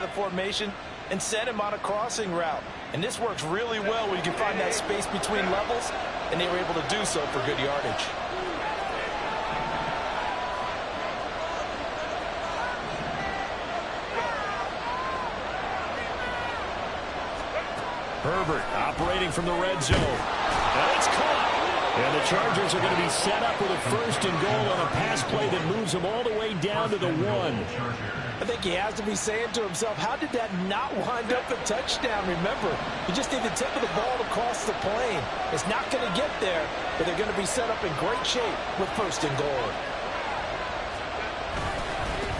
the formation and send him on a crossing route. And this works really well when you can find that space between levels, and they were able to do so for good yardage. Herbert operating from the red zone. And it's caught. And the Chargers are going to be set up with a 1st and goal on a pass play that moves them all the way down to the 1. I think he has to be saying to himself, how did that not wind up a touchdown? Remember, you just need the tip of the ball to cross the plane. It's not going to get there, but they're going to be set up in great shape with 1st and goal.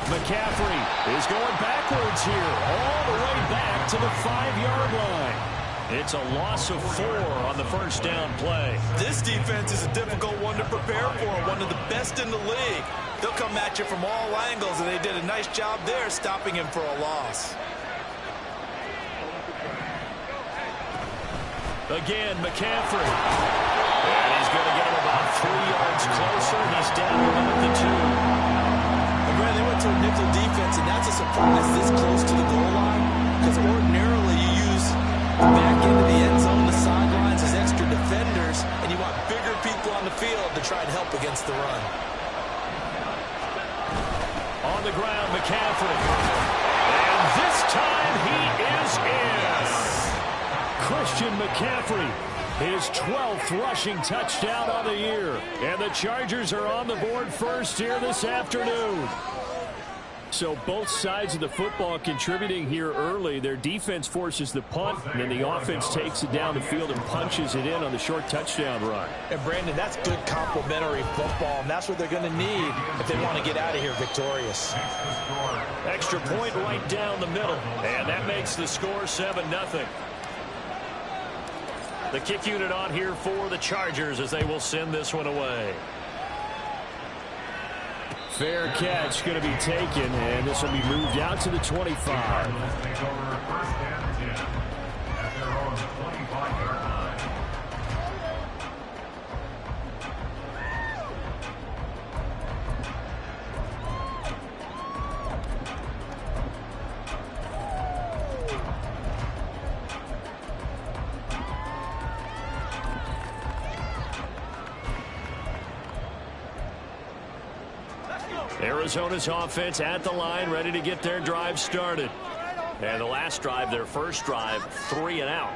McCaffrey is going backwards here, all the way back to the 5-yard line. It's a loss of 4 on the 1st down play. This defense is a difficult one to prepare for, one of the best in the league. They'll come at you from all angles, and they did a nice job there stopping him for a loss. Again, McCaffrey. And he's going to get him about 3 yards closer. He's down at the 2. And they went to a nickel defense, and that's a surprise this close to the goal line, because ordinarily you use the back end of the end zone, the sidelines as extra defenders, and you want bigger people on the field to try and help against the run. On the ground, McCaffrey. And this time he is in. Christian McCaffrey, his 12th rushing touchdown on the year. And the Chargers are on the board first here this afternoon. So both sides of the football contributing here early. Their defense forces the punt, and then the offense takes it down the field and punches it in on the short touchdown run. And, Brandon, that's good complementary football, and that's what they're going to need if they want to get out of here victorious. Extra point right down the middle, and that makes the score 7-0. The kick unit on here for the Chargers as they will send this one away. Fair catch going to be taken, and this will be moved out to the 25. Arizona's offense at the line, ready to get their drive started. And the last drive, their first drive, 3 and out.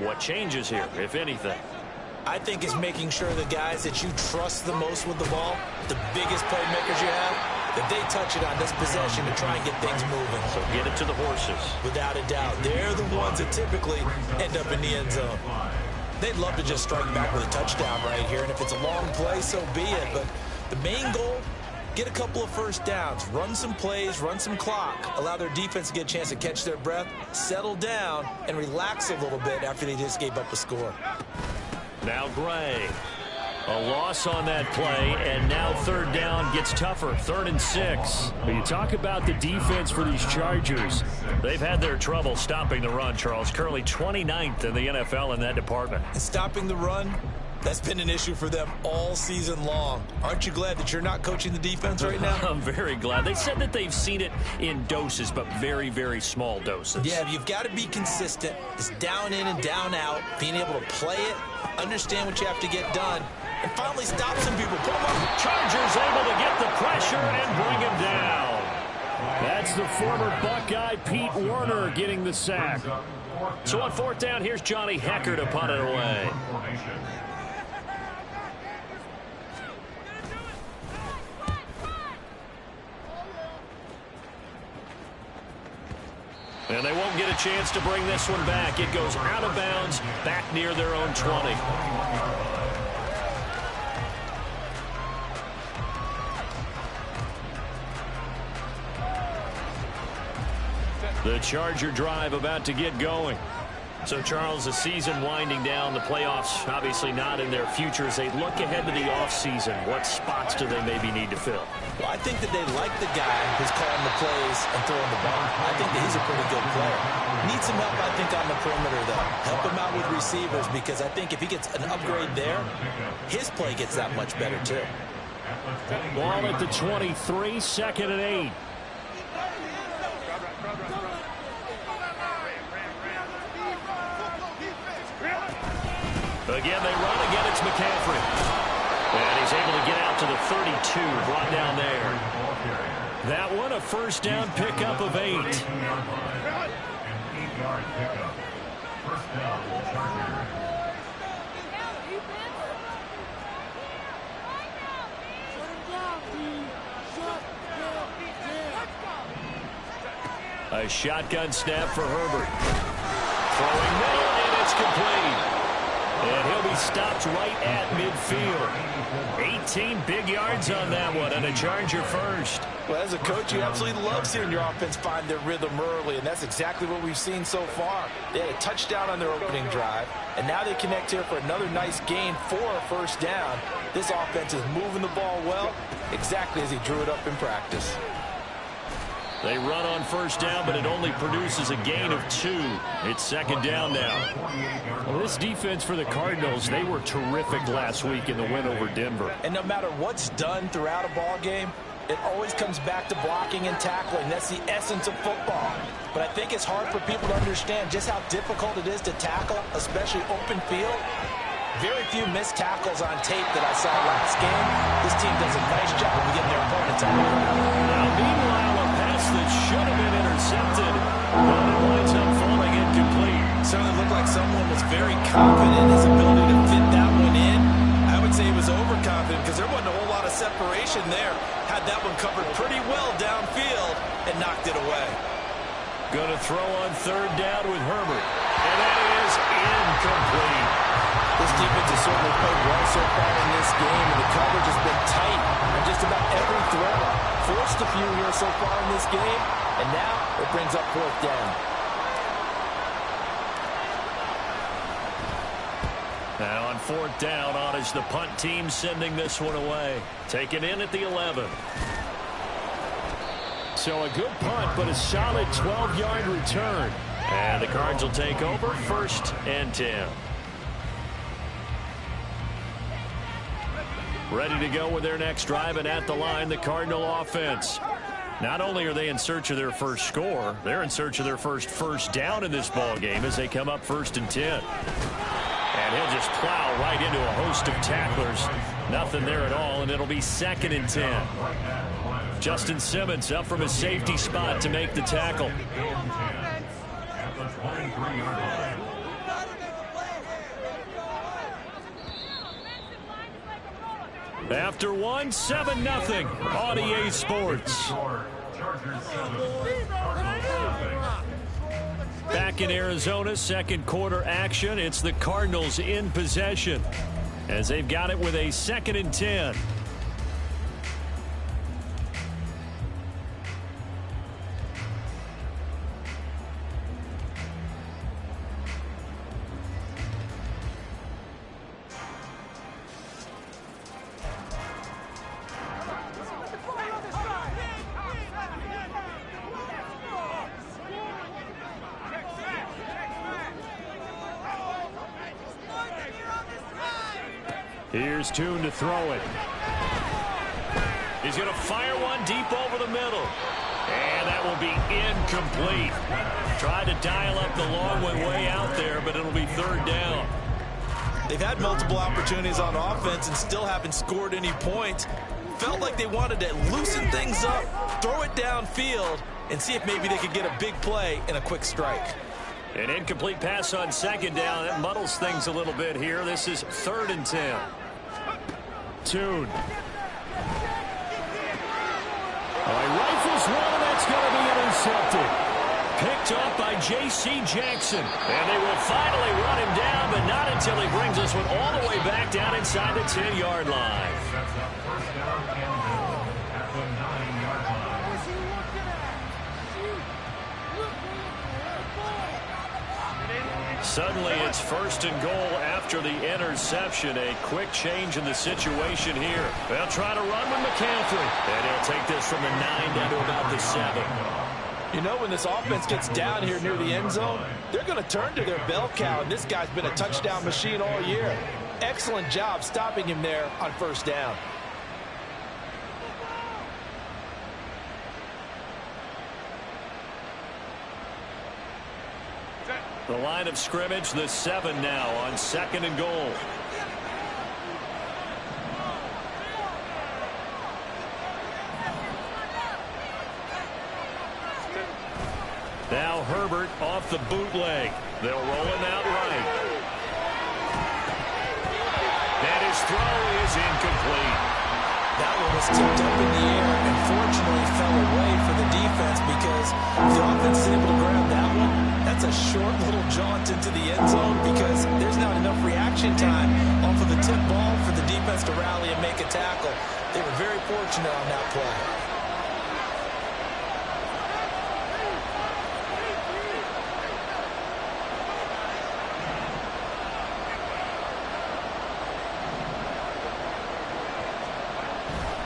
What changes here, if anything? I think it's making sure the guys that you trust the most with the ball, the biggest playmakers you have, that they touch it on this possession to try and get things moving. So get it to the horses. Without a doubt. They're the ones that typically end up in the end zone. They'd love to just strike back with a touchdown right here, and if it's a long play, so be it. But the main goal, get a couple of first downs, run some plays, run some clock, allow their defense to get a chance to catch their breath, settle down, and relax a little bit after they just gave up a score. Now Gray. A loss on that play, and now 3rd down gets tougher. 3rd and 6. When you talk about the defense for these Chargers, they've had their trouble stopping the run, Charles. Currently 29th in the NFL in that department. And stopping the run, that's been an issue for them all season long. Aren't you glad that you're not coaching the defense right now? I'm very glad. They said that they've seen it in doses, but very, very small doses. Yeah, you've got to be consistent. It's down in and down out, being able to play it, understand what you have to get done, and finally stop some people. Put them up. Chargers able to get the pressure and bring him down. That's the former Buckeye Pete Werner getting the sack. So on 4th down, here's Johnny Hecker to punt it away. And they won't get a chance to bring this one back. It goes out of bounds, back near their own 20. The Charger drive about to get going. So, Charles, the season winding down, the playoffs obviously not in their future. As they look ahead to the offseason, what spots do they maybe need to fill? Well, I think that they like the guy who's calling the plays and throwing the ball. I think that he's a pretty good player. Needs some help, I think, on the perimeter, though. Help him out with receivers, because I think if he gets an upgrade there, his play gets that much better, too. Ball at the 23, 2nd and 8. Again, they run. Again, it's McCaffrey. And he's able to get out to the 32, brought down there. That one, a first down pickup of 8. A shotgun snap for Herbert. Throwing middle, and it's complete. And he'll be stopped right at midfield. 18 big yards on that one, and a Charger first. Well, as a coach, you absolutely love seeing your offense find their rhythm early, and that's exactly what we've seen so far. They had a touchdown on their opening drive, and now they connect here for another nice gain for a first down. This offense is moving the ball well, exactly as he drew it up in practice. They run on first down, but it only produces a gain of 2. It's second down now. Well, this defense for the Cardinals, they were terrific last week in the win over Denver. And no matter what's done throughout a ball game, it always comes back to blocking and tackling. That's the essence of football. But I think it's hard for people to understand just how difficult it is to tackle, especially open field. Very few missed tackles on tape that I saw last game. This team does a nice job of getting their opponents out of it. Now, meanwhile, a pass that should have been intercepted, but it winds up falling incomplete. Certainly looked like someone was very confident in his ability to fit that one in. I would say he was overconfident because there wasn't a whole lot of separation there. Had that one covered pretty well downfield and knocked it away. Going to throw on third down with Herbert. And that is incomplete. This defense has certainly played well so far in this game, and the coverage has been tight on just about every throw. Forced a few here so far in this game, and now it brings up fourth down. Now on fourth down, on is the punt team sending this one away. Taken in at the 11. So a good punt, but a solid 12-yard return. And the Cards will take over first and 10. Ready to go with their next drive, and at the line, the Cardinal offense. Not only are they in search of their first score, they're in search of their first down in this ball game as they come up first and 10. And he'll just plow right into a host of tacklers. Nothing there at all, and it'll be second and 10. Justin Simmons up from his safety spot to make the tackle. After 7-0 on EA Sports. Back in Arizona, second quarter action. It's the Cardinals in possession as they've got it with a second and 10. Here's Tune to throw it. He's going to fire one deep over the middle. And that will be incomplete. Tried to dial up the long one way out there, but it'll be third down. They've had multiple opportunities on offense and still haven't scored any points. Felt like they wanted to loosen things up, throw it downfield, and see if maybe they could get a big play and a quick strike. An incomplete pass on second down. That muddles things a little bit here. This is third and 10. Tune. He rifles one, and that's going to be intercepted. Picked up by J.C. Jackson. And they will finally run him down, but not until he brings this one all the way back down inside the 10-yard line. Suddenly it's first and goal after the interception. A quick change in the situation here. They'll try to run with McCaffrey. And he'll take this from the 9 down to about the 7. You know, when this offense gets down here near the end zone, they're going to turn to their bell cow, and this guy's been a touchdown machine all year. Excellent job stopping him there on first down. The line of scrimmage, the 7 now on 2nd and goal. Now Herbert off the bootleg. They'll roll him out right. And his throw is incomplete. That one was tipped up in the air and fortunately fell away for the defense, because if the offense is able to grab that one, that's a short little jaunt into the end zone, because there's not enough reaction time off of the tip ball for the defense to rally and make a tackle. They were very fortunate on that play.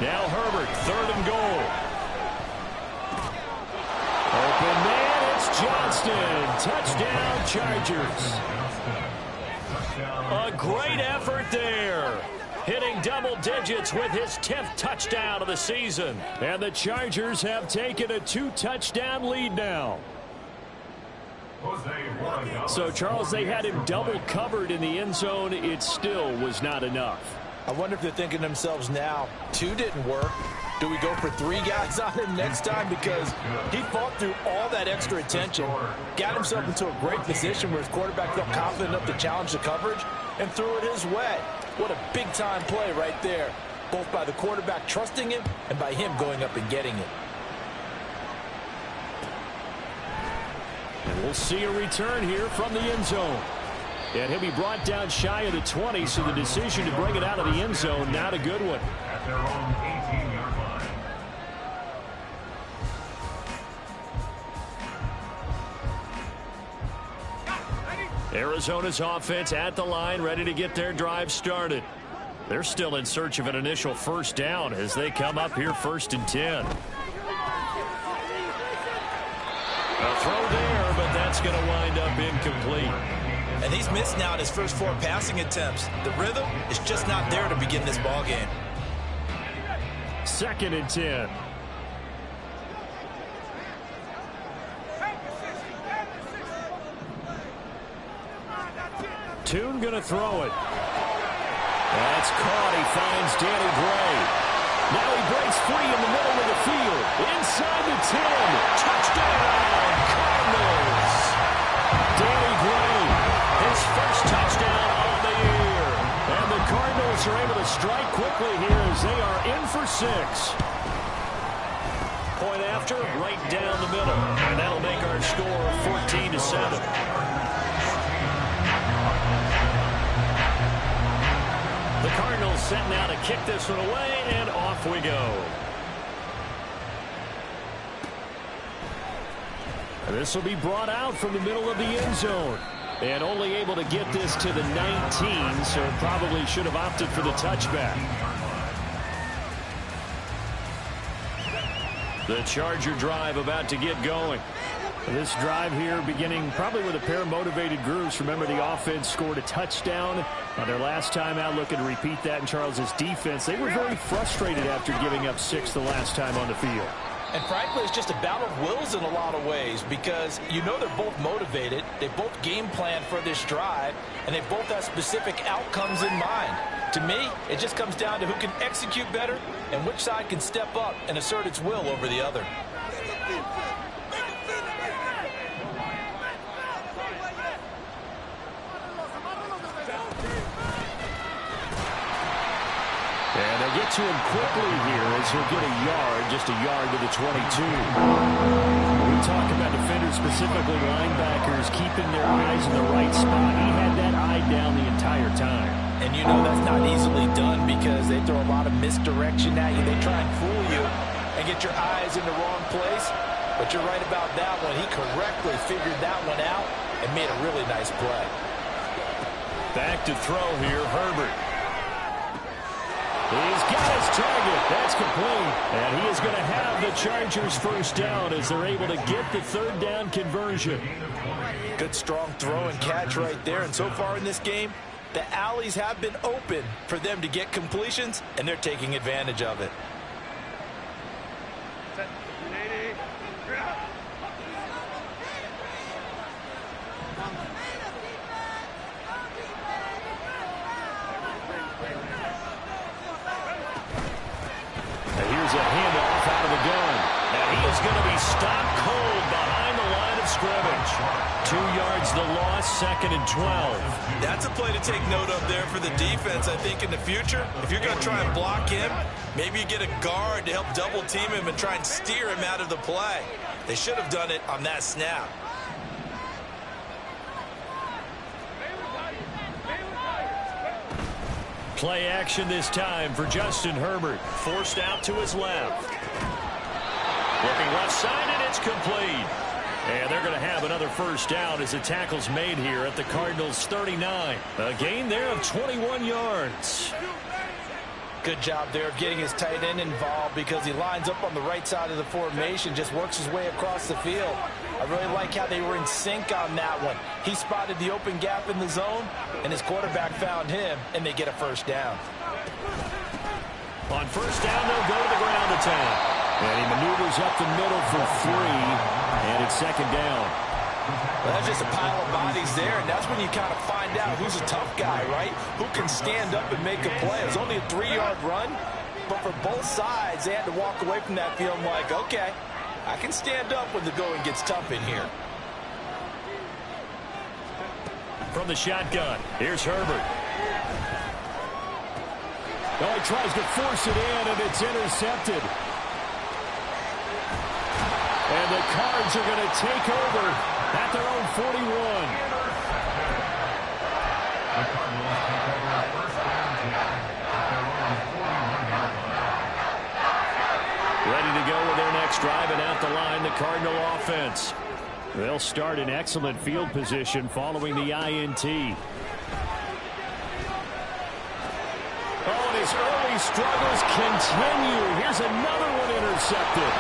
Now Herbert, 3rd and goal. Open man, it's Johnston. Touchdown, Chargers. A great effort there. Hitting double digits with his 10th touchdown of the season. And the Chargers have taken a 2-touchdown lead now. So, Charles, they had him double covered in the end zone. It still was not enough. I wonder if they're thinking to themselves now, 2 didn't work. Do we go for 3 guys on him next time? Because he fought through all that extra attention, got himself into a great position where his quarterback felt confident enough to challenge the coverage and threw it his way. What a big-time play right there, both by the quarterback trusting him and by him going up and getting it. And we'll see a return here from the end zone. And he'll be brought down shy of the 20, so the decision to bring it out of the end zone, not a good one. At their own 18-yard line. Arizona's offense at the line, ready to get their drive started. They're still in search of an initial first down as they come up here 1st and 10. A throw there, but that's going to wind up incomplete. And he's missed now in his first 4 passing attempts. The rhythm is just not there to begin this ball game. 2nd and 10. Tune going to throw it. That's caught. He finds Danny Gray. Now he breaks free in the middle of the field. Inside the 10. Touchdown, Cardinals. Danny Gray, his first touchdown on the year. And the Cardinals are able to strike quickly here as they are in for 6. Point after, right down the middle. And that'll make our score 14-7. The Cardinals setting out to kick this one away, and off we go. And this will be brought out from the middle of the end zone. And only able to get this to the 19, so probably should have opted for the touchback. The Charger drive about to get going. This drive here beginning probably with a pair of motivated groups. Remember, the offense scored a touchdown on their last time out. Looking to repeat that in Charles's defense. They were very frustrated after giving up 6 the last time on the field. And frankly, it's just a battle of wills in a lot of ways, because you know they're both motivated. They both game plan for this drive, and they both have specific outcomes in mind. To me, it just comes down to who can execute better and which side can step up and assert its will over the other. And they'll get to him quickly here as he'll get a yard, just a yard to the 22. We talk about defenders, specifically linebackers, keeping their eyes in the right spot. He had that eye down the entire time. And you know that's not easily done, because they throw a lot of misdirection at you. They try and fool you and get your eyes in the wrong place. But you're right about that one. He correctly figured that one out and made a really nice play. Back to throw here, Herbert. He's got his target. That's complete. And he is going to have the Chargers first down as they're able to get the 3rd down conversion. Good strong throw and catch right there. And so far in this game, the alleys have been open for them to get completions, and they're taking advantage of it. coverage. 2 yards the loss, 2nd and 12. That's a play to take note of there for the defense, I think, in the future. If you're going to try and block him, maybe you get a guard to help double team him and try and steer him out of the play. They should have done it on that snap. Play action this time for Justin Herbert. Forced out to his left. Looking left side, and it's complete. And they're going to have another first down as the tackle's made here at the Cardinals' 39. A gain there of 21 yards. Good job there of getting his tight end involved because he lines up on the right side of the formation, just works his way across the field. I really like how they were in sync on that one. He spotted the open gap in the zone, and his quarterback found him, and they get a first down. On first down, they'll go to the ground attack. And he maneuvers up the middle for 3, and it's 2nd down. Well, that's just a pile of bodies there, and that's when you kind of find out who's a tough guy, right? Who can stand up and make a play. It was only a 3-yard run, but for both sides, they had to walk away from that feeling like, okay, I can stand up when the going gets tough in here. From the shotgun, here's Herbert. Oh, he tries to force it in, and it's intercepted. And the Cards are going to take over at their own 41. The Cardinals take over first down attack at their own 41-yard line. Ready to go with their next drive, and at the line, the Cardinal offense. They'll start in excellent field position following the INT. Oh, and his early struggles continue. Here's another one intercepted.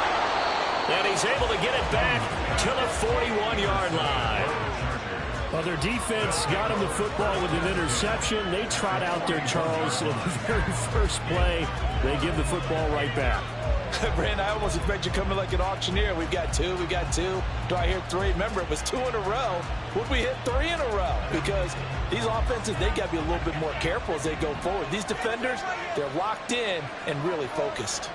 And he's able to get it back to the 41-yard line. Well, their defense got him the football with an interception. They trot out there, Charles, in the very first play. They give the football right back. Brandon, I almost expect you coming like an auctioneer. We've got 2, we got 2. Do I hear 3? Remember, it was 2 in a row. Would we hit 3 in a row? Because these offenses, they got to be a little bit more careful as they go forward. These defenders, they're locked in and really focused.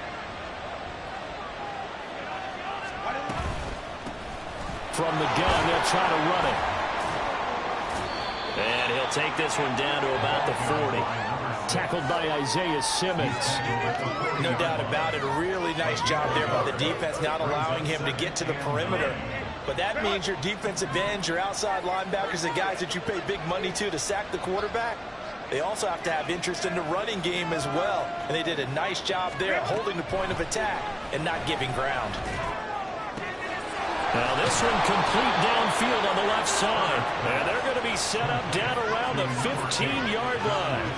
From the gun, they'll try to run it. And he'll take this one down to about the 40. Tackled by Isaiah Simmons. No doubt about it. A really nice job there by the defense, not allowing him to get to the perimeter. But that means your defensive ends, your outside linebackers, the guys that you pay big money to sack the quarterback, they also have to have interest in the running game as well. And they did a nice job there holding the point of attack and not giving ground. Now this one complete downfield on the left side. And they're going to be set up down around the 15-yard line.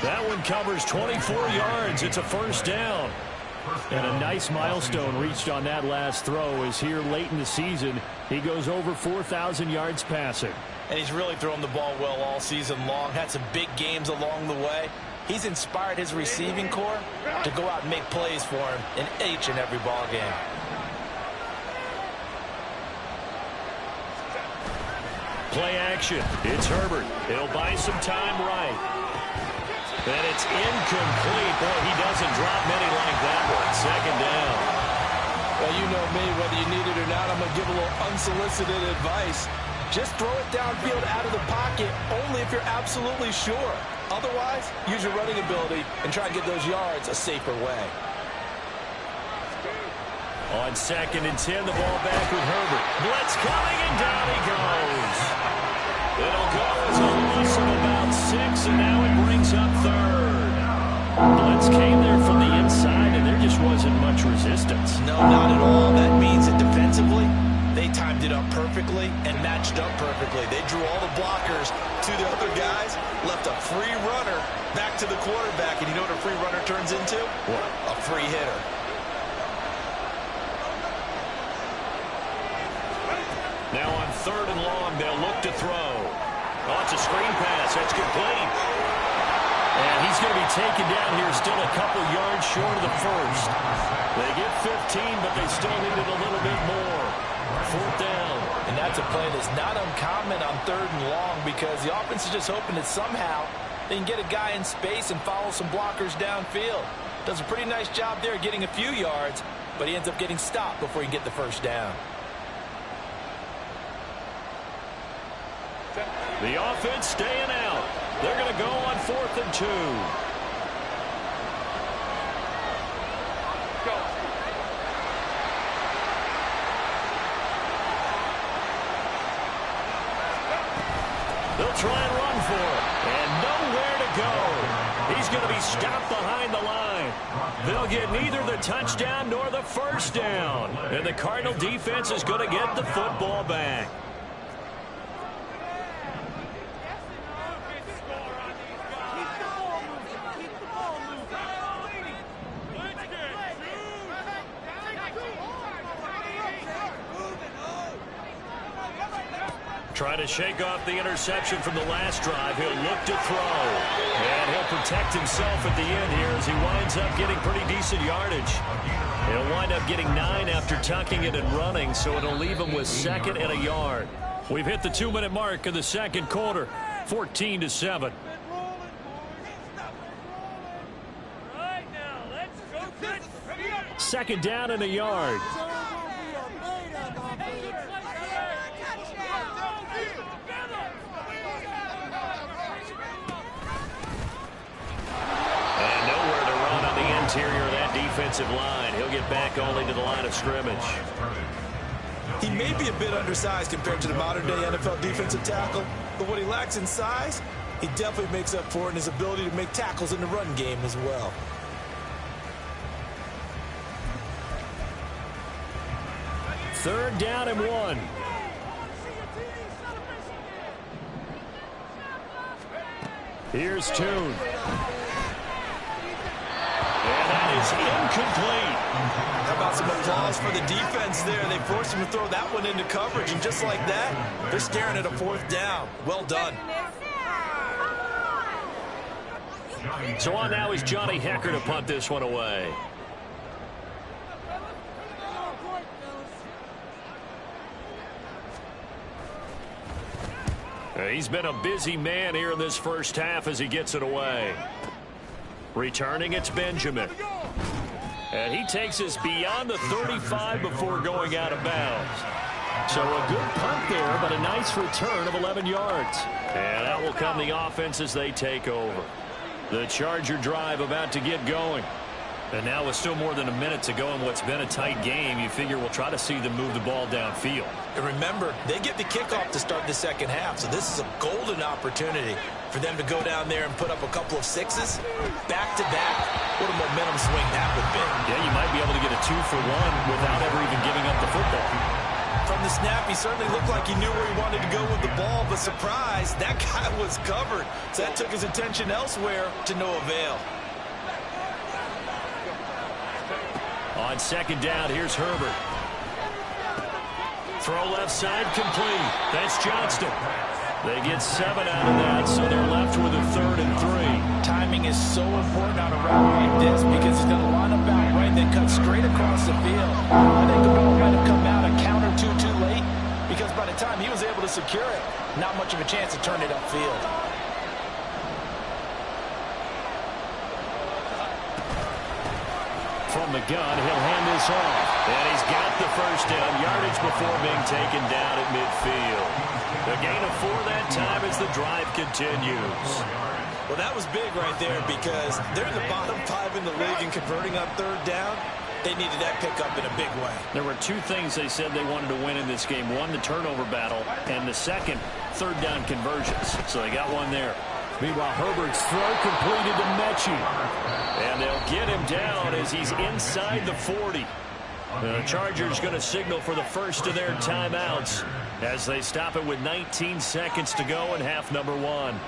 That one covers 24 yards. It's a first down. And a nice milestone reached on that last throw is here late in the season. He goes over 4,000 yards passing. And he's really thrown the ball well all season long. Had some big games along the way. He's inspired his receiving corps to go out and make plays for him in each and every ball game. Play action. It's Herbert. He'll buy some time right. And it's incomplete. Boy, he doesn't drop many like that one. 2nd down. Well, you know me, whether you need it or not, I'm going to give a little unsolicited advice. Just throw it downfield out of the pocket only if you're absolutely sure. Otherwise, use your running ability and try and get those yards a safer way. On 2nd and 10, the ball back with Herbert. Blitz coming, and down he goes. It'll go as a loss of about 6, and now it brings up 3rd. Blitz came there from the inside, and there just wasn't much resistance. No, not at all. That means that defensively, they timed it up perfectly and matched up perfectly. They drew all the blockers to the other guys, left a free runner back to the quarterback, and you know what a free runner turns into? What? A free hitter. Now on 3rd and long, they'll look to throw. Oh, it's a screen pass. That's complete. And he's going to be taken down here still a couple yards short of the first. They get 15, but they still needed a little bit more. 4th down. And that's a play that's not uncommon on 3rd and long because the offense is just hoping that somehow they can get a guy in space and follow some blockers downfield. Does a pretty nice job there getting a few yards, but he ends up getting stopped before he can get the first down. The offense staying out. They're going to go on 4th and 2. They'll try and run for it. And nowhere to go. He's going to be stopped behind the line. They'll get neither the touchdown nor the first down. And the Cardinal defense is going to get the football back. Trying to shake off the interception from the last drive. He'll look to throw. And he'll protect himself at the end here as he winds up getting pretty decent yardage. He'll wind up getting 9 after tucking it and running, so it'll leave him with 2nd and a yard. We've hit the 2-minute mark of the second quarter, 14-7. Second down and a yard. Interior of that defensive line. He'll get back only to the line of scrimmage. He may be a bit undersized compared to the modern-day NFL defensive tackle, but what he lacks in size, he definitely makes up for it in his ability to make tackles in the run game as well. Third down and 1. Here's Tune. And that is incomplete. How about some applause for the defense there? They forced him to throw that one into coverage, and just like that, they're staring at a 4th down. Well done. So on now is Johnny Hecker to punt this one away. He's been a busy man here in this first half as he gets it away. Returning, it's Benjamin. And he takes us beyond the 35 before going out of bounds. So a good punt there, but a nice return of 11 yards. And out will come the offense as they take over. The Charger drive about to get going. And now with still more than a minute to go in what's been a tight game, you figure we'll try to see them move the ball downfield. And remember, they get the kickoff to start the second half, so this is a golden opportunity for them to go down there and put up a couple of 6s back-to-back. What a momentum swing that would be. Yeah, you might be able to get a 2-for-1 without ever even giving up the football. From the snap, he certainly looked like he knew where he wanted to go with the ball, but surprise, that guy was covered. So that took his attention elsewhere to no avail. On second down, here's Herbert. Throw left side, complete. That's Johnston. They get 7 out of that, so they're left with a 3rd and 3. Timing is so important on a route like this because he's going to line up out right, then cut straight across the field. I think the ball might have come out a count or two too late because by the time he was able to secure it, not much of a chance to turn it upfield. From the gun, he'll hand this off. And he's got the first down, yardage before being taken down at midfield. A gain of 4 that time as the drive continues. Well, that was big right there because they're in the bottom 5 in the league and converting on 3rd down. They needed that pickup in a big way. There were 2 things they said they wanted to win in this game. One, the turnover battle, and the second, 3rd down conversions. So they got one there. Meanwhile, Herbert's throw completed to Mechie. And they'll get him down as he's inside the 40. The Chargers going to signal for the first of their timeouts as they stop it with 19 seconds to go in half number 1.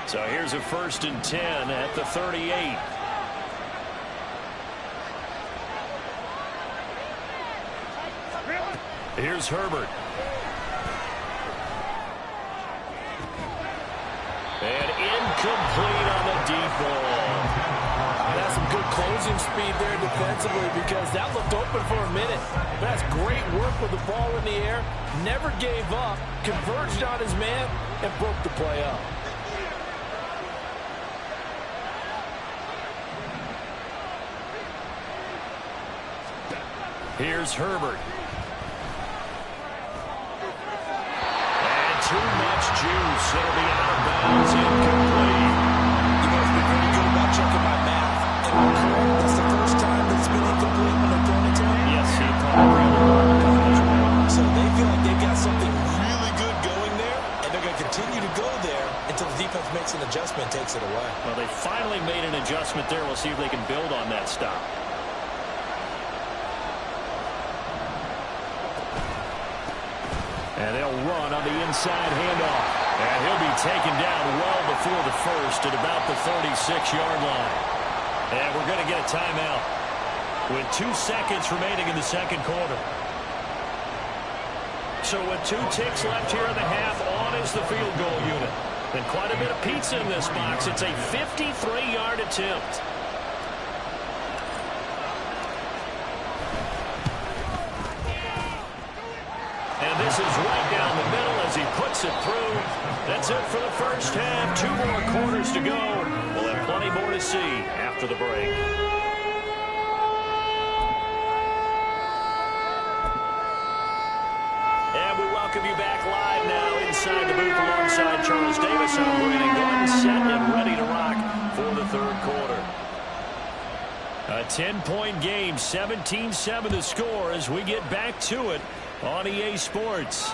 So here's a 1st and 10 at the 38. Here's Herbert. And incomplete on the deep ball. That's some good closing speed there defensively because that looked open for a minute. That's great work with the ball in the air. Never gave up, converged on his man, and broke the play up. Here's Herbert. loose. It'll be out of bounds, incomplete. You must be pretty good about checking my math. Am I correct? That's the first time that it's been incomplete when they're throwing it to him? Yes, he probably ran. So they feel like they've got something really good going there, and they're going to continue to go there until the defense makes an adjustment and takes it away. Well, they finally made an adjustment there. We'll see if they can build on that stop. And they'll run on the inside handoff. And he'll be taken down well before the first at about the 36-yard line. And we're going to get a timeout with 2 seconds remaining in the second quarter. So with 2 ticks left here in the half, on is the field goal unit. And quite a bit of pizza in this box. It's a 53-yard attempt. And this is right down the middle as he puts it through. That's it for the first half. 2 more quarters to go. We'll have plenty more to see after the break. And we welcome you back live now inside the booth alongside Charles Davis. I'm Brandon Gordon, set and ready to rock for the third quarter. A 10-point game, 17-7 the score as we get back to it on EA Sports.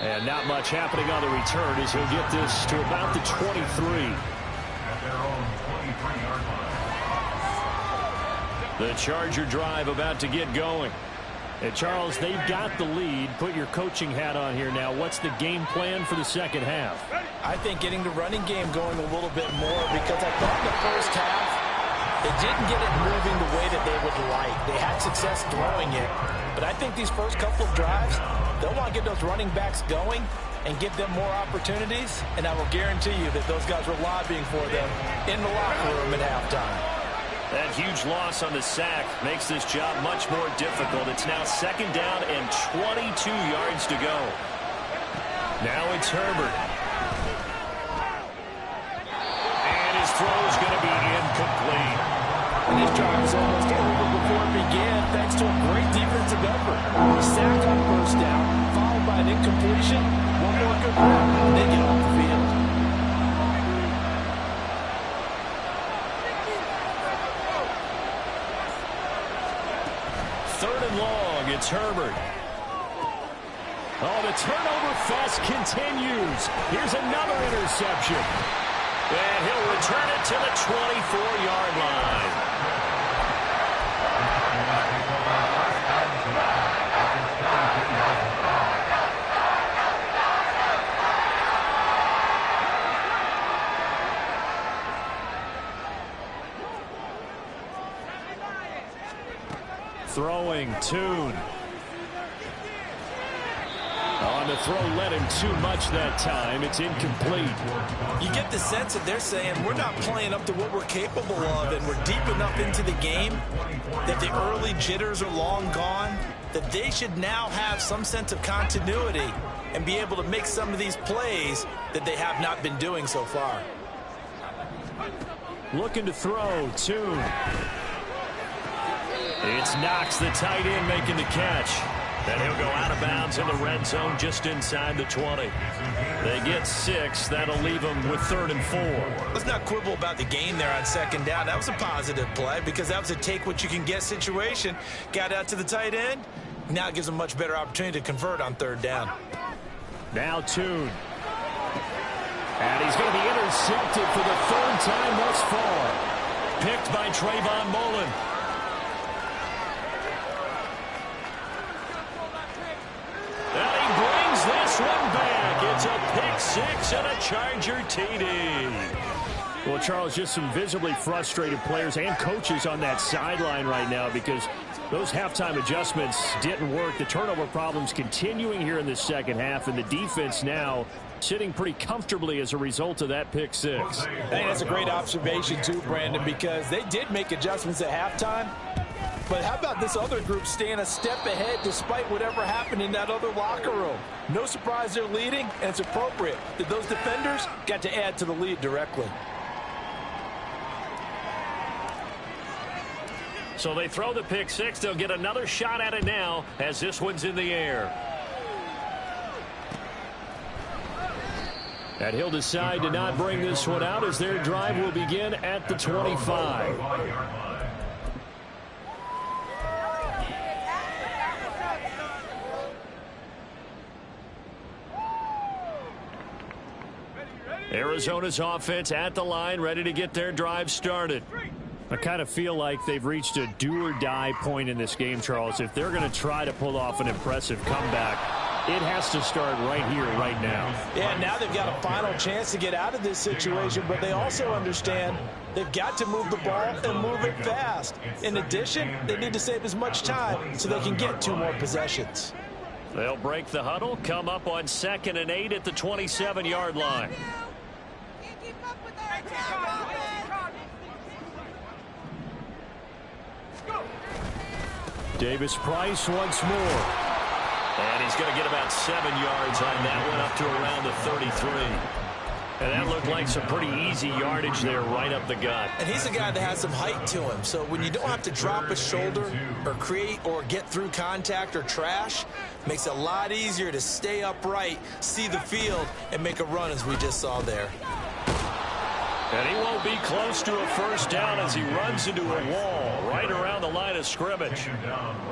And not much happening on the return as he'll get this to about the 23. At their own 23-yard line. The Charger drive about to get going. And Charles, they've got the lead. Put your coaching hat on here now. What's the game plan for the second half? I think getting the running game going a little bit more, because I thought in the first half they didn't get it moving the way that they would like. They had success throwing it, but I think these first couple of drives, they'll want to get those running backs going and give them more opportunities, and I will guarantee you that those guys were lobbying for them in the locker room at halftime. That huge loss on the sack makes this job much more difficult. It's now second down and 22 yards to go. Now it's Herbert. And his throw is going to be incomplete. And this drive was almost over before it began, thanks to a great defensive effort. Sack on first down, followed by an incompletion. One more good run, and they get off the field. Third and long, it's Herbert. Oh, the turnover fest continues. Here's another interception. And he'll return it to the 24-yard line. Throwing, Tune. On the throw, led him too much that time. It's incomplete. You get the sense that they're saying we're not playing up to what we're capable of, and we're deep enough into the game that the early jitters are long gone, that they should now have some sense of continuity and be able to make some of these plays that they have not been doing so far. Looking to throw, Tune. It's Knox, the tight end, making the catch. And he'll go out of bounds in the red zone just inside the 20. They get 6. That'll leave them with 3rd and 4. Let's not quibble about the gain there on second down. That was a positive play because that was a take-what-you-can-get situation. Got out to the tight end. Now it gives them a much better opportunity to convert on 3rd down. Now Tune. And he's going to be intercepted for the 3rd time thus far. Picked by Trayvon Mullen. And he brings this one back. It's a pick 6 and a Charger TD. Well, Charles, just some visibly frustrated players and coaches on that sideline right now because those halftime adjustments didn't work. The turnover problems continuing here in the second half, and the defense now sitting pretty comfortably as a result of that pick 6. I think that's a great observation too, Brandon, because they did make adjustments at halftime. But how about this other group staying a step ahead despite whatever happened in that other locker room? No surprise they're leading, and it's appropriate that those defenders got to add to the lead directly. So they throw the pick six. They'll get another shot at it now as this one's in the air. And he'll decide to not bring this one out as their drive will begin at the 25. Arizona's offense at the line, ready to get their drive started. I kind of feel like they've reached a do-or-die point in this game, Charles. If they're going to try to pull off an impressive comeback, it has to start right here, right now. Yeah, now they've got a final chance to get out of this situation, but they also understand they've got to move the ball and move it fast. In addition, they need to save as much time so they can get 2 more possessions. They'll break the huddle, come up on 2nd and 8 at the 27-yard line. Davis Price once more. And he's going to get about 7 yards on that one, up to around the 33. And that looked like some pretty easy yardage there right up the gut. And he's a guy that has some height to him. So when you don't have to drop a shoulder or create or get through contact or trash, makes it a lot easier to stay upright, see the field, and make a run as we just saw there. And he won't be close to a first down as he runs into a wall right around the line of scrimmage.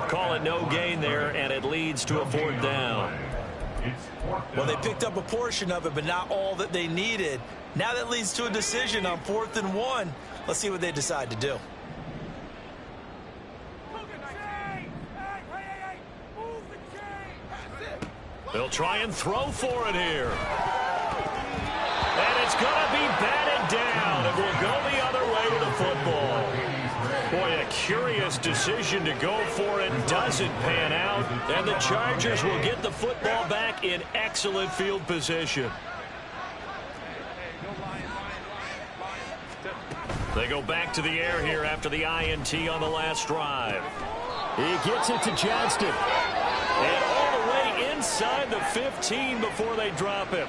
Call it no gain there, and it leads to a 4th down. Well, they picked up a portion of it, but not all that they needed. Now that leads to a decision on 4th and 1. Let's see what they decide to do. They'll try and throw for it here. And it's going to be batted down. It will go the other way with the football. Boy, a curious decision to go for it. Doesn't pan out. And the Chargers will get the football back in excellent field position. They go back to the air here after the INT on the last drive. He gets it to Johnston. And all the way inside the 15 before they drop him.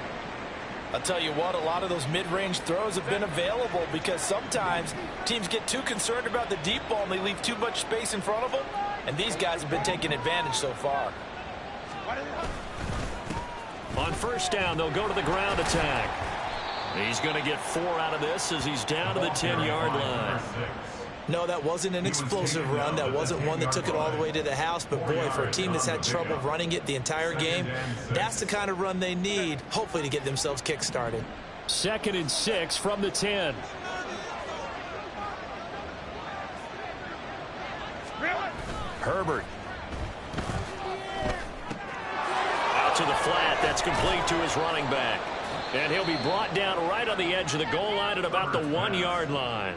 I'll tell you what, a lot of those mid-range throws have been available because sometimes teams get too concerned about the deep ball and they leave too much space in front of them, and these guys have been taking advantage so far. On first down, they'll go to the ground attack. He's going to get 4 out of this as he's down to the 10-yard line. No, that wasn't an explosive run. That wasn't one that took it all the way to the house. But, boy, for a team that's had trouble running it the entire game, that's the kind of run they need, hopefully, to get themselves kick-started. 2nd and 6 from the 10. Herbert. Out to the flat. That's complete to his running back. And he'll be brought down right on the edge of the goal line at about the 1-yard line.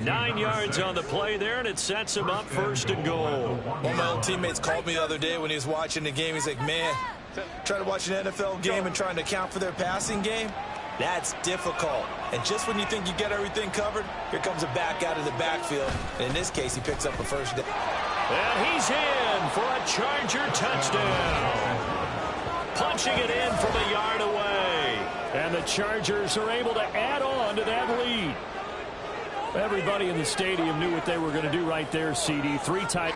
9 yards on the play there, and it sets him up 1st and goal. One of my old teammates called me the other day when he was watching the game. He's like, man, trying to watch an NFL game and trying to account for their passing game, that's difficult. And just when you think you get everything covered, here comes a back out of the backfield. And in this case, he picks up a first down. And he's in for a Charger touchdown. Punching it in from a yard away. And the Chargers are able to add on to that lead. Everybody in the stadium knew what they were going to do right there, CD. 3 tight.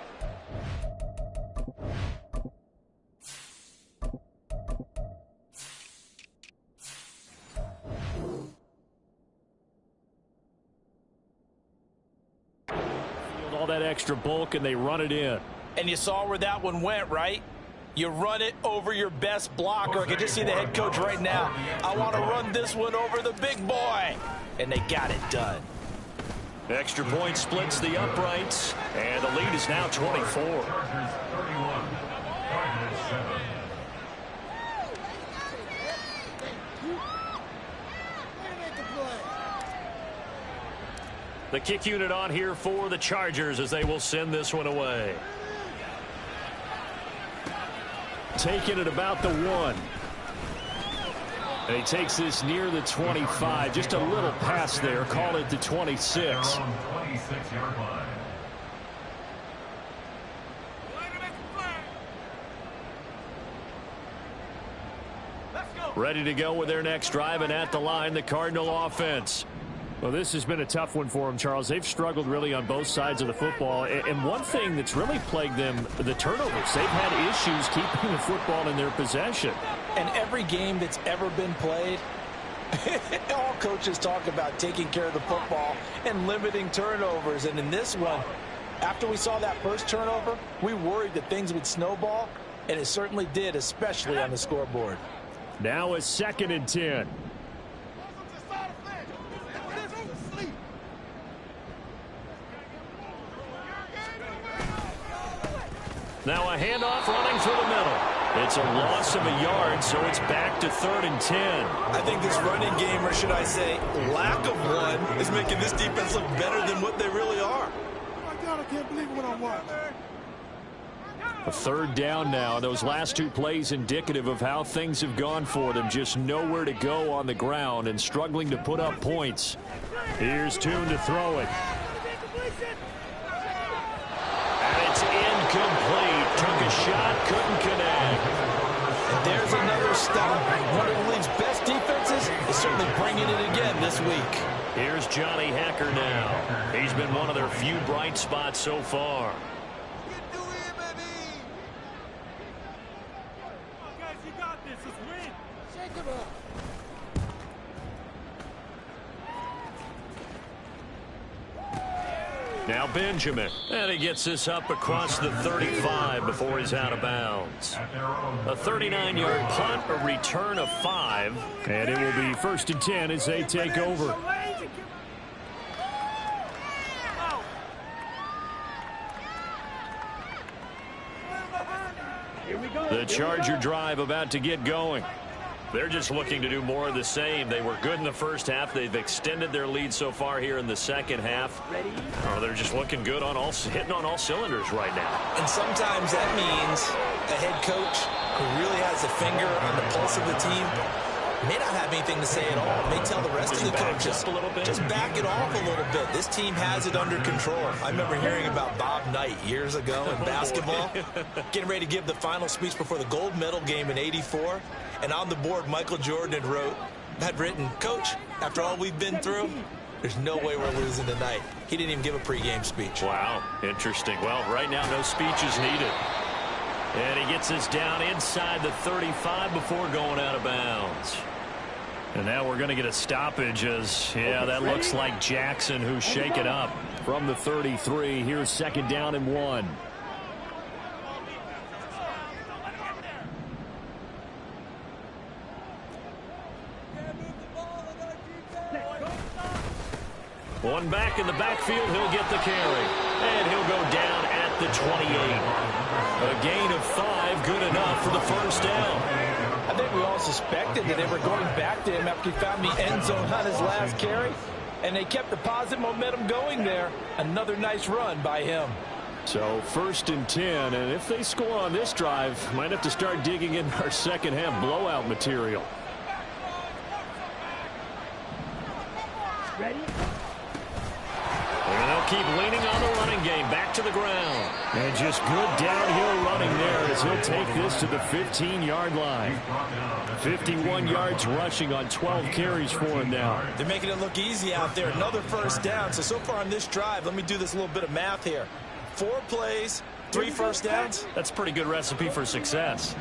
All that extra bulk, and they run it in. And you saw where that one went, right? You run it over your best blocker. I can just see the head coach right now. I want to run this one over the big boy. And they got it done. Extra point splits the uprights, and the lead is now 24. The kick unit on here for the Chargers as they will send this one away. Taking it about the 1. And he takes this near the 25. Just a little pass there. Call it the 26. Ready to go with their next drive, and at the line, the Cardinal offense. Well, this has been a tough one for them, Charles. They've struggled really on both sides of the football. And one thing that's really plagued them, the turnovers. They've had issues keeping the football in their possession. And every game that's ever been played, all coaches talk about taking care of the football and limiting turnovers. And in this one, after we saw that first turnover, we worried that things would snowball, and it certainly did, especially on the scoreboard. Now a 2nd and 10. Now a handoff running through the middle. It's a loss of a yard, so it's back to 3rd and 10. I think this running game, or should I say lack of one, is making this defense look better than what they really are. Oh my God, I can't believe what I'm watching. A 3rd down now. Those last 2 plays indicative of how things have gone for them. Just nowhere to go on the ground and struggling to put up points. Here's Tune to throw it. And it's incomplete. Took a shot, couldn't connect. And there's another stop. One of the league's best defenses is certainly bringing it again this week. Here's Johnny Hacker now. He's been one of their few bright spots so far. Now Benjamin, and he gets this up across the 35 before he's out of bounds. A 39-yard punt, a return of 5, and it will be 1st and 10 as they take over. The Charger drive about to get going. They're just looking to do more of the same. They were good in the first half. They've extended their lead so far here in the second half. Oh, they're just looking good on hitting on all cylinders right now. And sometimes that means a head coach who really has a finger on the pulse of the team may not have anything to say at all. May tell the rest of the coaches, just back it off a little bit. This team has it under control. I remember hearing about Bob Knight years ago in basketball, getting ready to give the final speech before the gold medal game in '84. And on the board, Michael Jordan had written, "Coach, after all we've been through, there's no way we're losing tonight." He didn't even give a pregame speech. Wow, interesting. Well, right now, no speech is needed. And he gets this down inside the 35 before going out of bounds. And now we're going to get a stoppage as, yeah, that looks like Jackson who's shaken up. From the 33, here's 2nd down and 1. One back in the backfield, he'll get the carry. And he'll go down at the 28. A gain of 5, good enough for the 1st down. I think we all suspected that they were going back to him after he found the end zone on his last carry. And they kept the positive momentum going there. Another nice run by him. So 1st and 10, and if they score on this drive, might have to start digging in our second half blowout material. Ready? And they'll keep leaning on the running game. Back to the ground. And just good downhill running there as he'll take this to the 15-yard line. 51 yards rushing on 12 carries for him now. They're making it look easy out there. Another 1st down. So far on this drive, let me do this little bit of math here. 4 plays, 3 first downs. That's a pretty good recipe for success.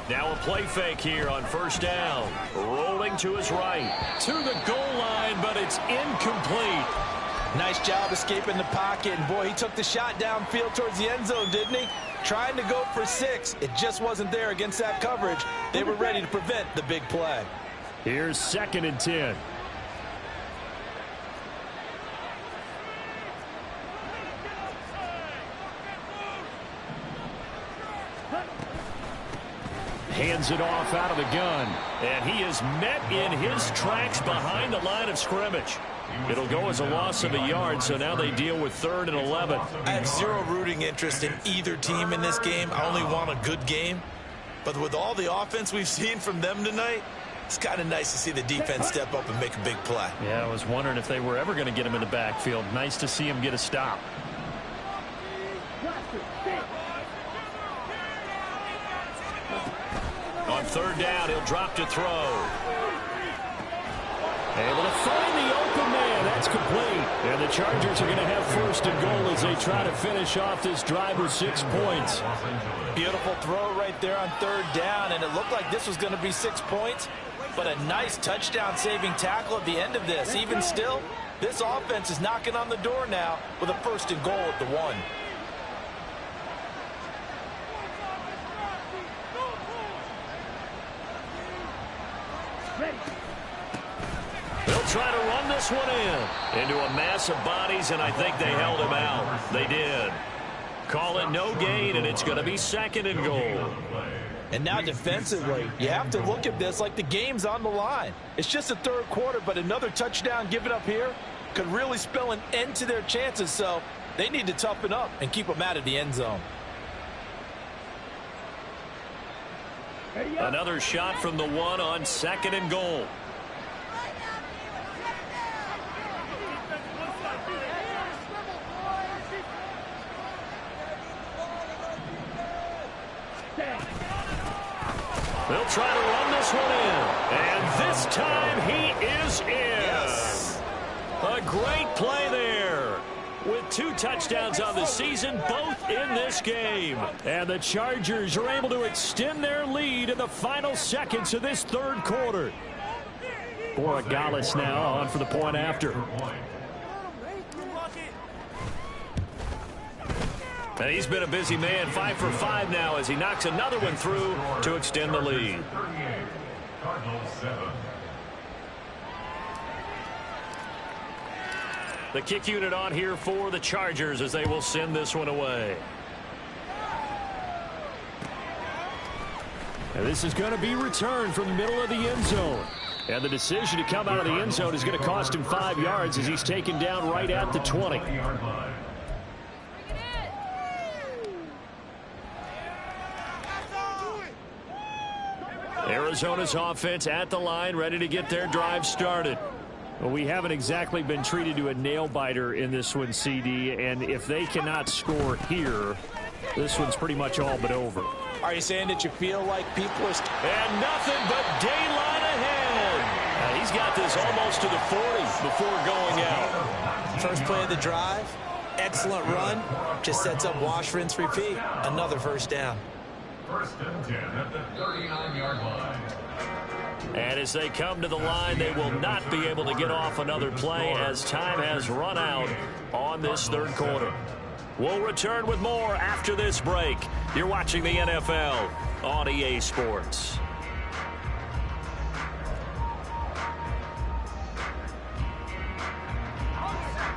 Now a play fake here on 1st down. Rolling to his right. To the goal line, but it's incomplete. Nice job escaping the pocket. And boy, he took the shot downfield towards the end zone, didn't he? Trying to go for 6. It just wasn't there against that coverage. They were ready to prevent the big play. Here's 2nd and 10. Hands it off out of the gun. And he is met in his tracks behind the line of scrimmage. It'll go as a loss of a yard, so now they deal with 3rd and 11. I have zero rooting interest in either team in this game. I only want a good game. But with all the offense we've seen from them tonight, it's kind of nice to see the defense step up and make a big play. Yeah, I was wondering if they were ever going to get him in the backfield. Nice to see him get a stop. third down. He'll drop to throw. Able to find the open man. That's complete. And the Chargers are going to have first and goal as they try to finish off this drive with 6 points. Beautiful throw right there on third down, and it looked like this was going to be 6 points, but a nice touchdown-saving tackle at the end of this. Even still, this offense is knocking on the door now with a first and goal at the 1. They'll try to run this one into a mass of bodies, and I think they held him out. They did. Call it no gain, and it's going to be second and goal. And now defensively, you have to look at this like the game's on the line. It's just the third quarter, but another touchdown given up here could really spell an end to their chances, so they need to toughen up and keep them out of the end zone. Another shot from the 1 on second and goal. They'll try to run this one in. And this time he is in. Yes. A great play there. With 2 touchdowns on the season, both in this game. And the Chargers are able to extend their lead in the final seconds of this third quarter. Borregales now on for the point after. And he's been a busy man, 5 for 5 now as he knocks another one through to extend the lead. The kick unit on here for the Chargers as they will send this one away. And this is going to be returned from the middle of the end zone. And the decision to come out of the end zone is going to cost him 5 yards as he's taken down right at the 20. Arizona's offense at the line, ready to get their drive started. Well, we haven't exactly been treated to a nail-biter in this one, CD, and if they cannot score here, this one's pretty much all but over. Are you saying that you feel like people are... And nothing but daylight ahead. He's got this almost to the 40 before going out. First play of the drive, excellent run, just sets up wash, rinse, repeat. Another first down. First and 10 at the 39-yard line. And as they come to the line, they will not be able to get off another play as time has run out on this third quarter. We'll return with more after this break. You're watching the NFL on EA Sports.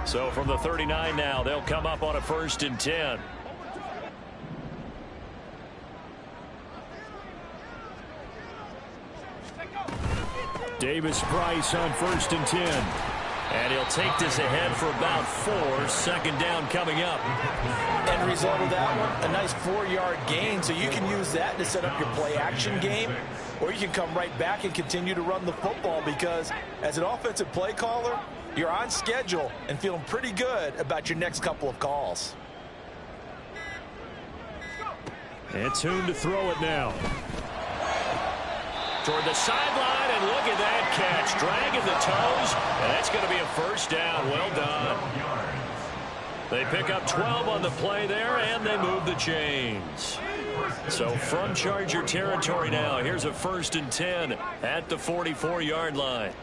So from the 39 now, they'll come up on a first and 10. Davis Price on first and 10. And he'll take this ahead for about 4. Second down coming up. End result of that one, a nice 4-yard gain, so you can use that to set up your play-action game, or you can come right back and continue to run the football because as an offensive play caller, you're on schedule and feeling pretty good about your next couple of calls. And Tune to throw it now. Toward the sideline, and look at that catch. Dragging the toes, and that's going to be a first down. Well done. They pick up 12 on the play there, and they move the chains. So from Charger territory now, here's a first and 10 at the 44-yard line.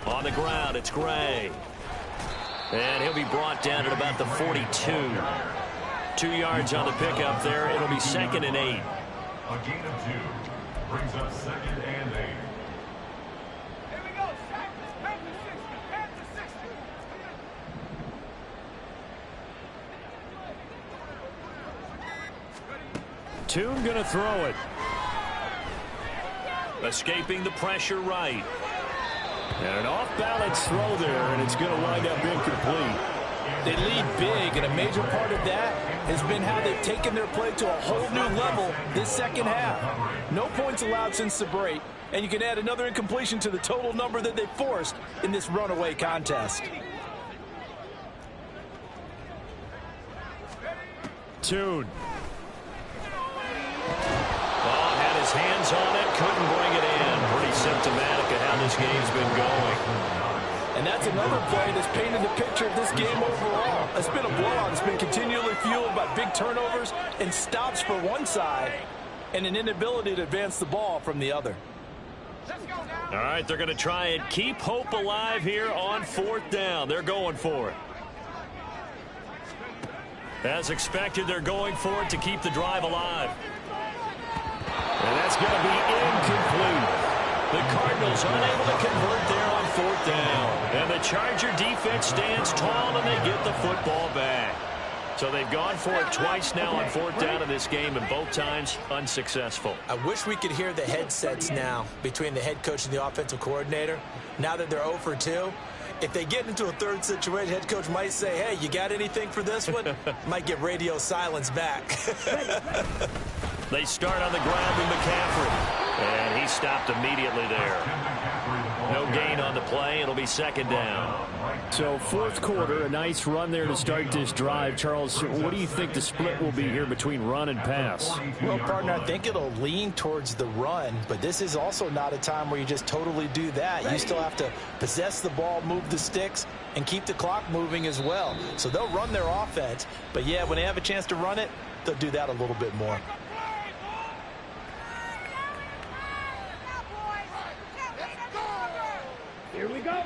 On the ground, it's Gray. And he'll be brought down at about the 42. 2 yards on the pickup there. It'll be second and 8. A gain of 2 brings up second and 8. Here we go. Back to 60. Tune gonna throw it. Escaping the pressure right. And an off-balance throw there, and it's going to wind up incomplete. They lead big, and a major part of that has been how they've taken their play to a whole new level this second half. No points allowed since the break, and you can add another incompletion to the total number that they forced in this runaway contest. Tune. Oh, had his hands on it, couldn't bring it in. Pretty symptomatic of how this game's been going. And that's another play that's painted the picture of this game overall. It's been a blowout. It's been continually fueled by big turnovers and stops for one side and an inability to advance the ball from the other. All right, they're going to try and keep hope alive here on 4th down. They're going for it. As expected, they're going for it to keep the drive alive. And that's going to be incomplete. The Cardinals unable to convert there on 4th down. And the Charger defense stands tall, and they get the football back. So they've gone for it twice now on 4th down in this game, and both times unsuccessful. I wish we could hear the headsets now between the head coach and the offensive coordinator. Now that they're 0 for 2, if they get into a third situation, head coach might say, hey, you got anything for this one? Might get radio silence back. They start on the ground with McCaffrey, and he stopped immediately there. No gain on the play. It'll be 2nd down. So 4th quarter, a nice run there to start this drive. Charles, what do you think the split will be here between run and pass? Well, partner, I think it'll lean towards the run, but this is also not a time where you just totally do that. You still have to possess the ball, move the sticks, and keep the clock moving as well. So they'll run their offense, but yeah, when they have a chance to run it, they'll do that a little bit more. Here we go.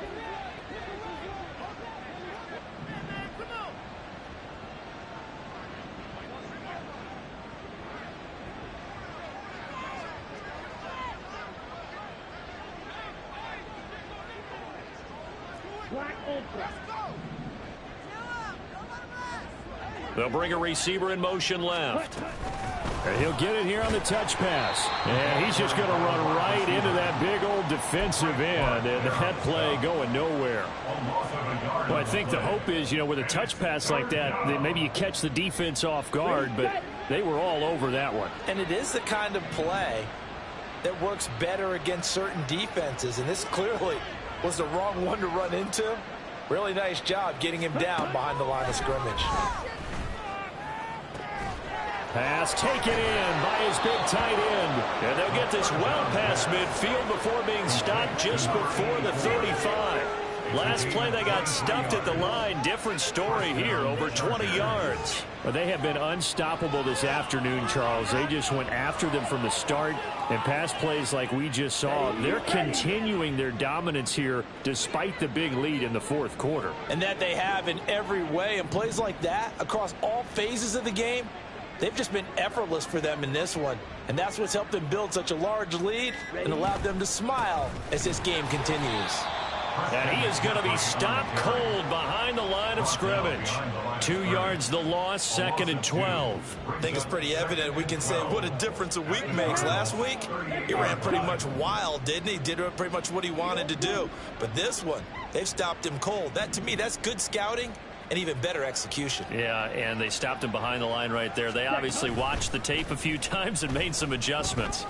They'll bring a receiver in motion left. And he'll get it here on the touch pass. And he's just going to run right into that big old defensive end. And that play going nowhere. Well, I think the hope is, you know, with a touch pass like that maybe you catch the defense off guard, but they were all over that one. And it is the kind of play that works better against certain defenses. And this clearly was the wrong one to run into. Really nice job getting him down behind the line of scrimmage. Pass taken in by his big tight end. And they'll get this well past midfield before being stopped just before the 35. Last play they got stuffed at the line. Different story here, over 20 yards. Well, they have been unstoppable this afternoon, Charles. They just went after them from the start. And pass plays like we just saw, they're continuing their dominance here despite the big lead in the 4th quarter. And that they have in every way. And plays like that across all phases of the game, they've just been effortless for them in this one. And that's what's helped them build such a large lead and allowed them to smile as this game continues. And he is going to be stopped cold behind the line of scrimmage. 2 yards the loss, 2nd and 12. I think it's pretty evident. We can say what a difference a week makes. Last week, he ran pretty much wild, didn't he? Did pretty much what he wanted to do. But this one, they've stopped him cold. That, to me, that's good scouting and even better execution. Yeah, and they stopped him behind the line right there. They obviously watched the tape a few times and made some adjustments.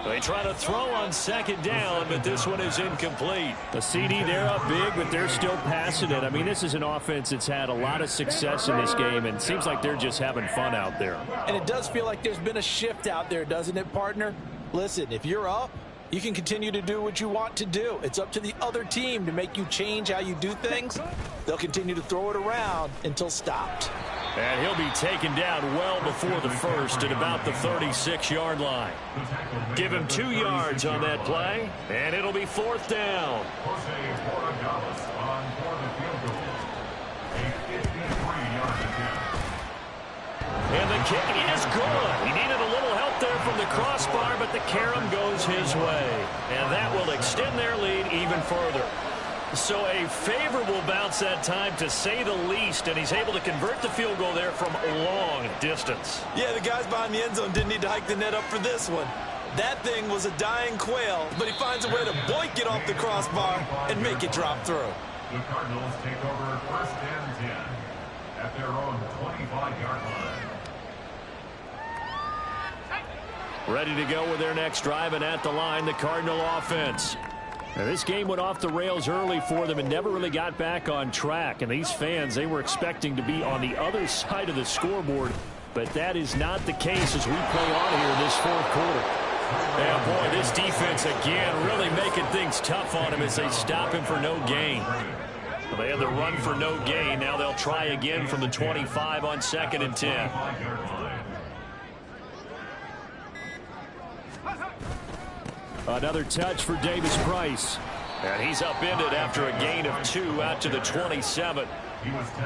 They try to throw on 2nd down, but this one is incomplete. The CD, they're up big, but they're still passing it. I mean, this is an offense that's had a lot of success in this game, and it seems like they're just having fun out there. And it does feel like there's been a shift out there, doesn't it, partner? Listen, if you're up, you can continue to do what you want to do. It's up to the other team to make you change how you do things. They'll continue to throw it around until stopped. And he'll be taken down well before the first at about the 36-yard line. Give him 2 yards on that play, and it'll be 4th down. And the kick is good. He needed a little help there from the crossbar, but the carom goes his way. And that will extend their lead even further. So a favorable bounce that time, to say the least, and he's able to convert the field goal there from a long distance. Yeah, the guys behind the end zone didn't need to hike the net up for this one. That thing was a dying quail, but he finds a way to boink it off the crossbar and make it drop through. The Cardinals take over 1st and 10 at their own 25-yard line. Ready to go with their next drive, and at the line, the Cardinal offense. Now, this game went off the rails early for them and never really got back on track. And these fans, they were expecting to be on the other side of the scoreboard but that is not the case as we play on here in this fourth quarter. Yeah, boy, this defense again really making things tough on him as they stop him for no gain. Well, they had the run for no gain. Now they'll try again from the 25 on 2nd and 10. Another touch for Davis Price. And he's upended after a gain of 2 out to the 27.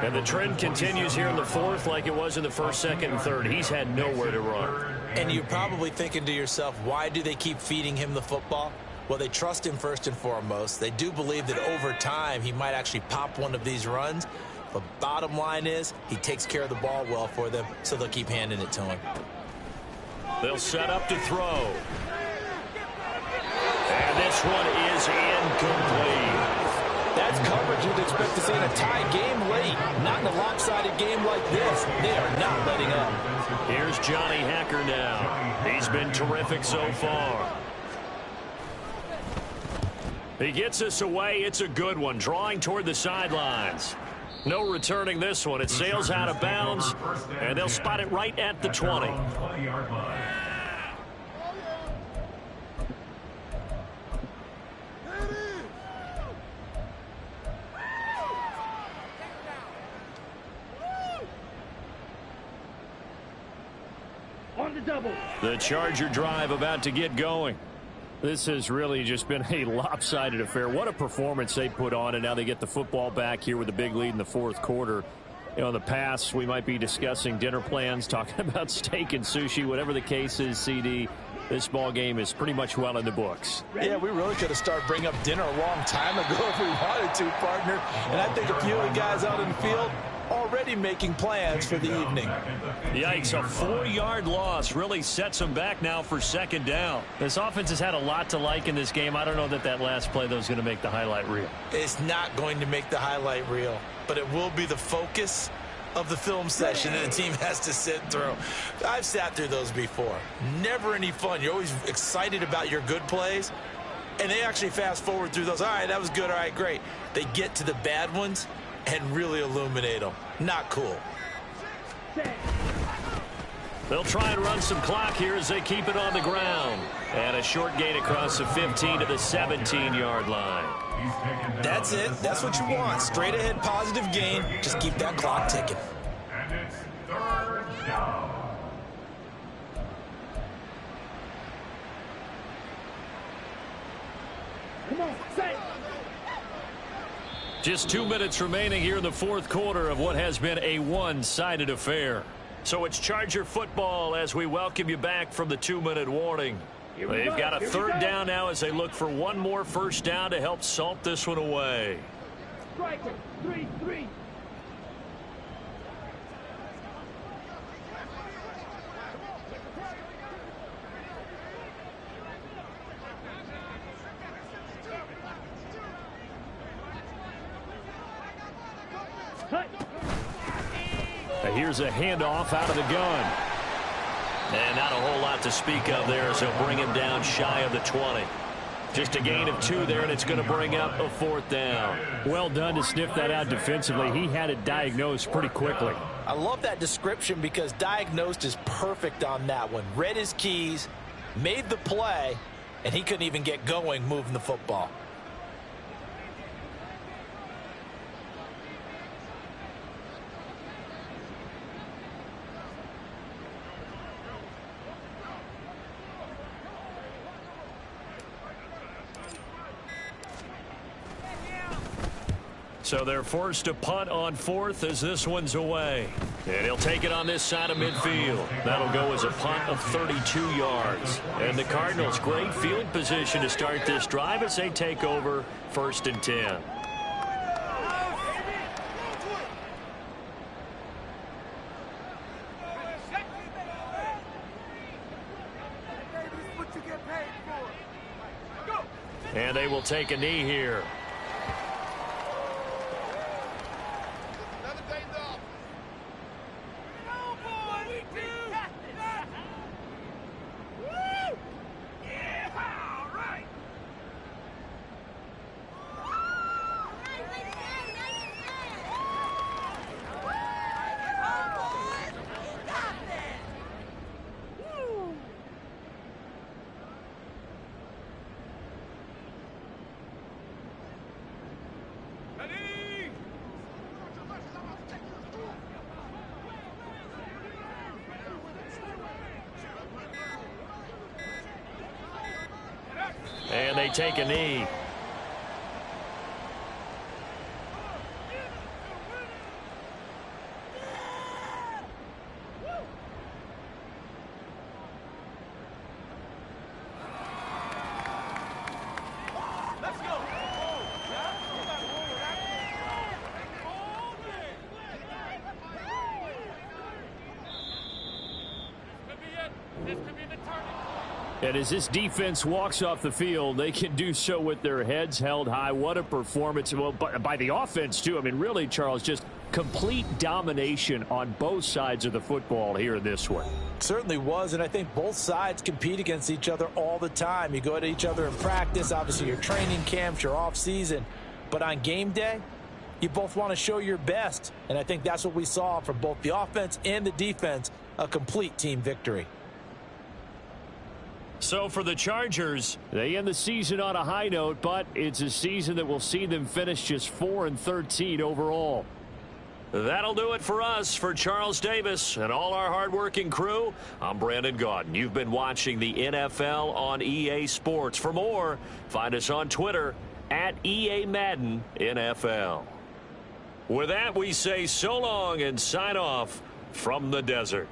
And the trend continues here in the fourth like it was in the first, second, and third. He's had nowhere to run. And you're probably thinking to yourself, why do they keep feeding him the football? Well, they trust him first and foremost. They do believe that over time he might actually pop one of these runs. But bottom line is he takes care of the ball well for them, so they'll keep handing it to him. They'll set up to throw. And this one is incomplete. That's coverage you'd expect to see in a tie game late. Not in a lopsided game like this. They are not letting up. Here's Johnny Hacker now. He's been terrific so far. He gets us away. It's a good one. Drawing toward the sidelines. No returning this one. It sails out of bounds, and they'll spot it right at the 20. The Charger drive about to get going. This has really just been a lopsided affair. What a performance they put on, and now they get the football back here with a big lead in the fourth quarter. You know, in the past, we might be discussing dinner plans, talking about steak and sushi, whatever the case is, CD. This ball game is pretty much well in the books. Yeah, we really could have started bringing up dinner a long time ago if we wanted to, partner. And I think a few of the guys out in the field already making plans for the evening. Yikes, a 4-yard loss really sets them back now for second down. This offense has had a lot to like in this game. I don't know that last play, though, is going to make the highlight reel. It's not going to make the highlight reel, but it will be the focus of the film session that the team has to sit through. I've sat through those before. Never any fun. You're always excited about your good plays, and they actually fast forward through those. All right, that was good. All right, great. They get to the bad ones and really illuminate them. Not cool. They'll try and run some clock here as they keep it on the ground. And a short gain across the 15 to the 17-yard line. That's it. That's what you want. Straight ahead positive gain. Just keep that clock ticking. And it's 3rd down. Come on, say. Just 2 minutes remaining here in the fourth quarter of what has been a one-sided affair. So it's Charger football as we welcome you back from the 2-minute warning. They've got a 3rd down now as they look for one more first down to help salt this one away. Striker, 3-3. Here's a handoff out of the gun. And not a whole lot to speak of there as they'll bring him down shy of the 20. Just a gain of 2 there, and it's going to bring up a 4th down. Well done to sniff that out defensively. He had it diagnosed pretty quickly. I love that description because diagnosed is perfect on that one. Read his keys, made the play, and he couldn't even get going moving the football. So they're forced to punt on 4th as this one's away. And he'll take it on this side of midfield. That'll go as a punt of 32 yards. And the Cardinals, great field position to start this drive as they take over 1st and 10. And they will take a knee here. And they take a knee. And as this defense walks off the field, they can do so with their heads held high. What a performance. Well, by the offense, too. I mean, really, Charles, just complete domination on both sides of the football here in this one. Certainly was, and I think both sides compete against each other all the time. You go at each other in practice, obviously your training camps, your off-season. But on game day, you both want to show your best. And I think that's what we saw from both the offense and the defense, a complete team victory. So for the Chargers, they end the season on a high note, but it's a season that will see them finish just 4-13 overall. That'll do it for us. For Charles Davis and all our hardworking crew, I'm Brandon Gaudin. You've been watching the NFL on EA Sports. For more, find us on Twitter at EA Madden NFL. With that, we say so long and sign off from the desert.